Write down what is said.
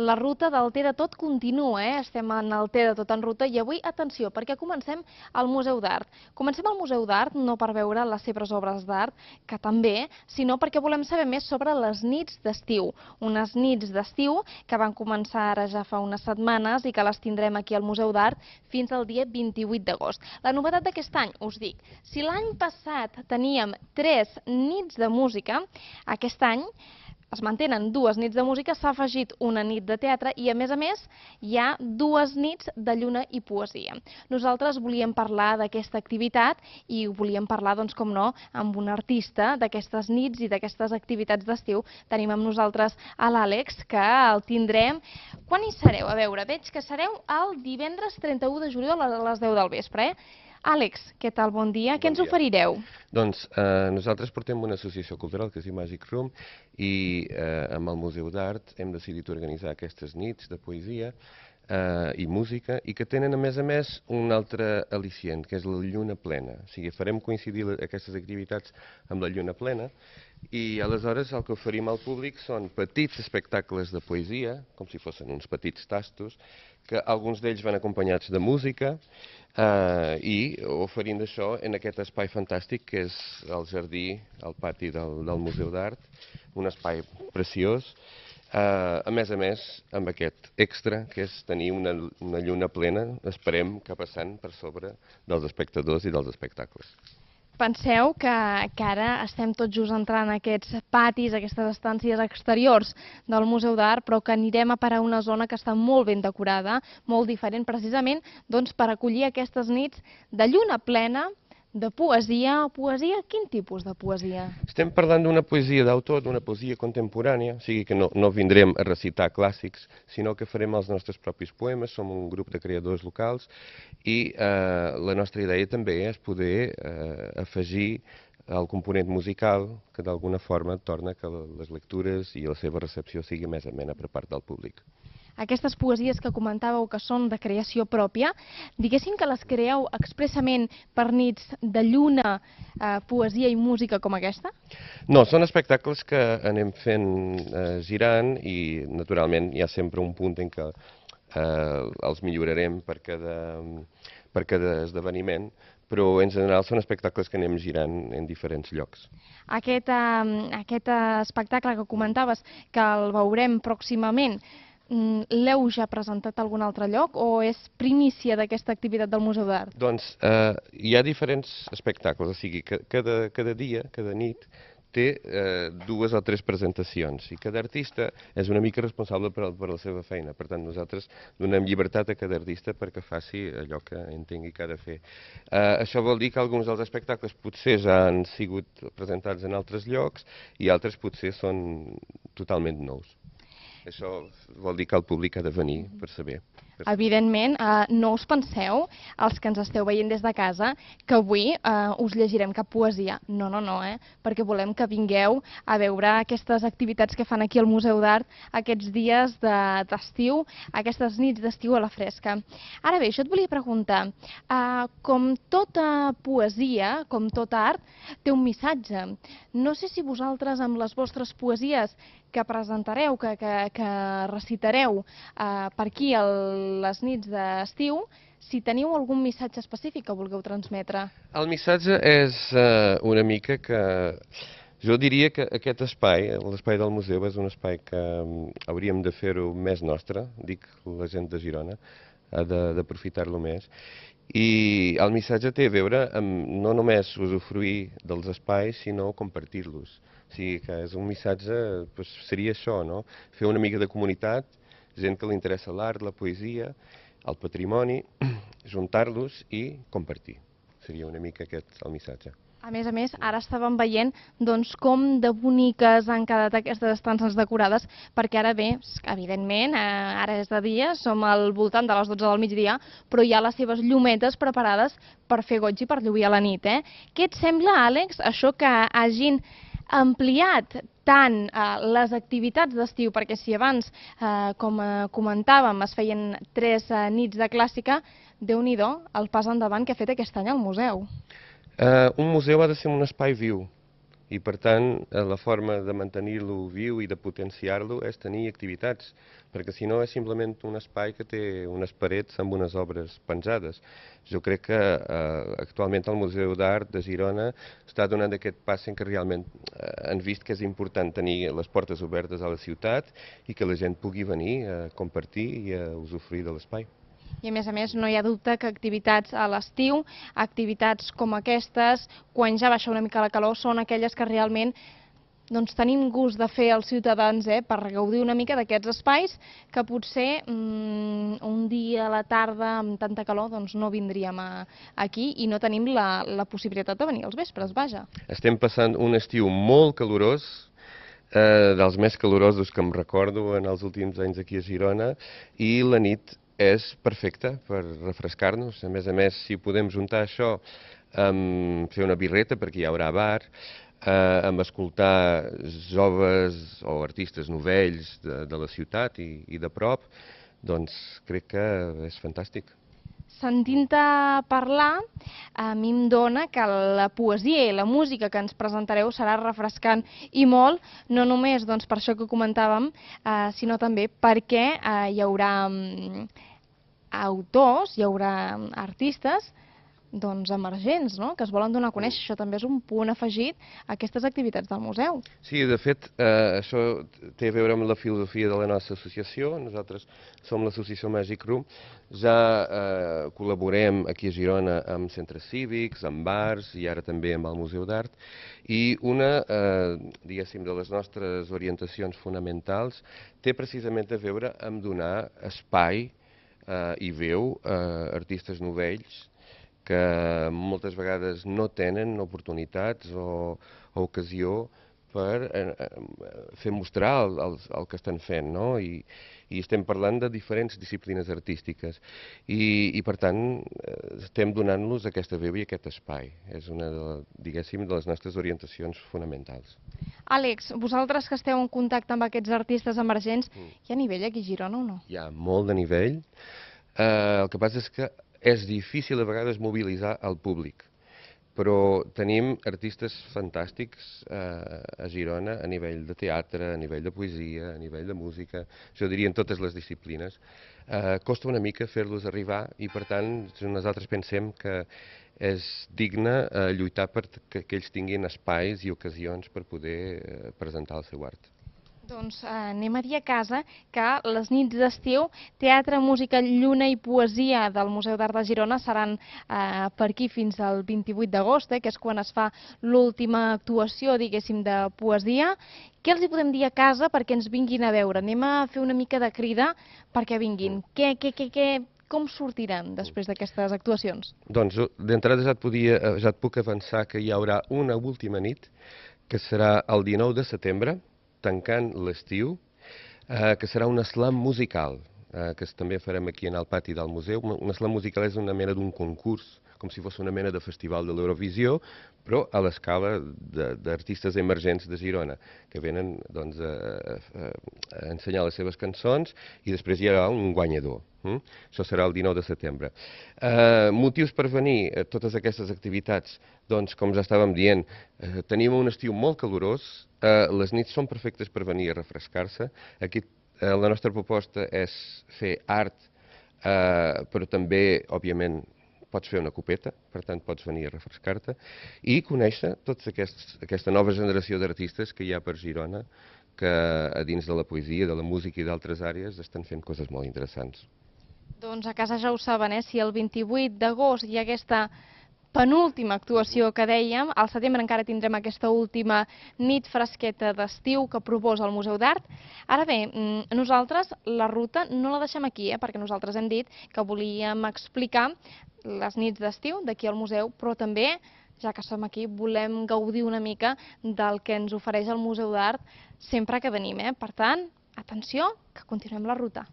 La ruta del Té de Tot continua, estem en el Té de Tot en ruta i avui, atenció, perquè comencem al Museu d'Art. Comencem al Museu d'Art no per veure les seves obres d'art, que també, sinó perquè volem saber més sobre les nits d'estiu. Unes nits d'estiu que van començar ara ja fa unes setmanes i que les tindrem aquí al Museu d'Art fins al dia 28 d'agost. La novetat d'aquest any, us dic, si l'any passat teníem 3 nits de música, aquest any es mantenen 2 nits de música, s'ha afegit una nit de teatre i, a més, hi ha 2 nits de lluna i poesia. Nosaltres volíem parlar d'aquesta activitat i volíem parlar, doncs, com no, amb un artista d'aquestes nits i d'aquestes activitats d'estiu. Tenim amb nosaltres a l'Àlex, que el tindrem. Quan hi sereu? A veure, veig que sereu el divendres 31 de juliol a les 10 del vespre, Àlex, què tal? Bon dia. Què ens oferireu? Doncs nosaltres portem una associació cultural que es diu Magic Room i amb el Museu d'Art hem decidit organitzar aquestes nits de poesia i música i que tenen a més un altre al·licient, que és la lluna plena. O sigui, farem coincidir aquestes activitats amb la lluna plena i aleshores el que oferim al públic són petits espectacles de poesia, com si fossin uns petits tastos, que alguns d'ells van acompanyats de música i oferint això en aquest espai fantàstic que és el jardí, el pati del Museu d'Art, un espai preciós, a més, amb aquest extra, que és tenir una lluna plena, esperem que passant per sobre dels espectadors i dels espectacles. Penseu que ara estem tot just entrant a aquests patis, aquestes estàncies exteriors del Museu d'Art, però que anirem a parar a una zona que està molt ben decorada, molt diferent, precisament doncs, per acollir aquestes nits de lluna plena, de poesia. Poesia? Quin tipus de poesia? Estem parlant d'una poesia d'autor, d'una poesia contemporània, o sigui que no vindrem a recitar clàssics, sinó que farem els nostres propis poemes, som un grup de creadors locals i la nostra idea també és poder afegir el component musical que d'alguna forma torna que les lectures i la seva recepció sigui més amena per part del públic. Aquestes poesies que comentàveu que són de creació pròpia, diguéssim que les creeu expressament per nits de lluna, poesia i música com aquesta? No, són espectacles que anem fent girant i naturalment hi ha sempre un punt en què els millorarem per cada esdeveniment, però en general són espectacles que anem girant en diferents llocs. Aquest espectacle que comentaves, que el veurem pròximament, l'heu ja presentat a algun altre lloc o és primícia d'aquesta activitat del Museu d'Art? Doncs hi ha diferents espectacles, o sigui, cada dia, cada nit, té 2 o 3 presentacions i cada artista és una mica responsable per la seva feina. Per tant, nosaltres donem llibertat a cada artista perquè faci allò que entengui que ha de fer. Això vol dir que alguns dels espectacles potser ja han sigut presentats en altres llocs i altres potser són totalment nous. Això vol dir que el públic ha de venir per saber. Evidentment, no us penseu, els que ens esteu veient des de casa, que avui us llegirem cap poesia. No, perquè volem que vingueu a veure aquestes activitats que fan aquí al Museu d'Art aquests dies d'estiu, aquestes nits d'estiu a la fresca. Ara bé, jo et volia preguntar, com tota poesia, com tot art, té un missatge. No sé si vosaltres amb les vostres poesies que presentareu, que recitareu per aquí a les nits d'estiu, si teniu algun missatge específic que vulgueu transmetre. El missatge és una mica que jo diria que aquest espai, l'espai del museu, és un espai que hauríem de fer-ho més nostre, dic la gent de Girona, ha d'aprofitar-lo més. I el missatge té a veure amb no només usufruir dels espais, sinó compartir-los. O sigui que és un missatge, seria això, no? Fer una mica de comunitat, gent que li interessa l'art, la poesia, el patrimoni, juntar-los i compartir. Seria una mica aquest el missatge. A més, ara estàvem veient com de boniques han quedat aquestes estances decorades, perquè ara bé, evidentment, ara és de dia, som al voltant de les 12 del migdia, però hi ha les seves llumetes preparades per fer goig i per lluir a la nit. Què et sembla, Àlex, això que hagin ampliat tant les activitats d'estiu, perquè si abans, com comentàvem, es feien 3 nits de clàssica, Déu-n'hi-do el pas endavant que ha fet aquest any al museu. Un museu ha de ser un espai viu, I per tant, la forma de mantenir-lo viu i de potenciar-lo és tenir activitats, perquè si no és simplement un espai que té unes parets amb unes obres penjades. Jo crec que actualment el Museu d'Art de Girona està donant aquest pas en què realment han vist que és important tenir les portes obertes a la ciutat i que la gent pugui venir a compartir i a usufruir de l'espai. I a més, no hi ha dubte que activitats a l'estiu, activitats com aquestes, quan ja baixa una mica la calor, són aquelles que realment tenim gust de fer els ciutadans per gaudir una mica d'aquests espais que potser un dia a la tarda amb tanta calor no vindríem aquí i no tenim la possibilitat de venir als vespres, vaja. Estem passant un estiu molt calorós, dels més calorosos que em recordo en els últims anys aquí a Girona, i la nit és perfecta per refrescar-nos. A més, si podem juntar això amb fer una birreta, perquè hi haurà bar, amb escoltar joves o artistes novells de la ciutat i de prop, doncs crec que és fantàstic. Sentint-te parlar, a mi em dona que la poesia i la música que ens presentareu serà refrescant i molt, no només per això que comentàvem, sinó també perquè hi haurà autors, hi haurà artistes emergents, que es volen donar a conèixer. Això també és un punt afegit a aquestes activitats del museu. Sí, de fet, això té a veure amb la filosofia de la nostra associació. Nosaltres som l'associació Magic Room. Ja col·laborem aquí a Girona amb centres cívics, amb bars i ara també amb el Museu d'Art. I una, diguéssim, de les nostres orientacions fonamentals té precisament a veure amb donar espai i veu a artistes novells que moltes vegades no tenen oportunitats o ocasió per fer mostrar el que estan fent, no? I estem parlant de diferents disciplines artístiques i per tant estem donant-los aquesta veu i aquest espai. És una, diguéssim, de les nostres orientacions fonamentals. Àlex, vosaltres que esteu en contacte amb aquests artistes emergents, hi ha nivell aquí a Girona o no? Hi ha molt de nivell. El que passa és que és difícil a vegades mobilitzar el públic, però tenim artistes fantàstics a Girona a nivell de teatre, a nivell de poesia, a nivell de música, jo diria en totes les disciplines. Costa una mica fer-los arribar i per tant nosaltres pensem que és digne lluitar perquè ells tinguin espais i ocasions per poder presentar el seu art. Doncs anem a dir a casa que les nits d'estiu, teatre, música, lluna i poesia del Museu d'Art de Girona seran per aquí fins al 28 d'agost, que és quan es fa l'última actuació, diguéssim, de poesia. Què els hi podem dir a casa perquè ens vinguin a veure? Anem a fer una mica de crida perquè vinguin. Com sortiran després d'aquestes actuacions? Doncs d'entrada ja et puc avançar que hi haurà una última nit, que serà el 19 de setembre, tancant l'estiu, que serà un slam musical, que també farem aquí en el pati del museu. Un slam musical és una mena d'un concurs, com si fos una mena de festival de l'Eurovisió, però a l'escala d'artistes emergents de Girona, que venen a ensenyar les seves cançons i després hi haurà un guanyador. Això serà el 19 de setembre. Motius per venir a totes aquestes activitats? Doncs, com ja estàvem dient, tenim un estiu molt calorós, les nits són perfectes per venir a refrescar-se. Aquí la nostra proposta és fer art, però també, òbviament, pots fer una copeta, per tant pots venir a refrescar-te, i conèixer tota aquesta nova generació d'artistes que hi ha per Girona, que a dins de la poesia, de la música i d'altres àrees estan fent coses molt interessants. Doncs a casa ja ho saben, si el 28 d'agost hi ha aquesta penúltima actuació que dèiem, al setembre encara tindrem aquesta última nit fresqueta d'estiu que proposa el Museu d'Art. Ara bé, nosaltres la ruta no la deixem aquí, perquè nosaltres hem dit que volíem explicar les nits d'estiu d'aquí al museu, però també, ja que som aquí, volem gaudir una mica del que ens ofereix el Museu d'Art sempre que venim. Per tant, atenció, que continuem la ruta.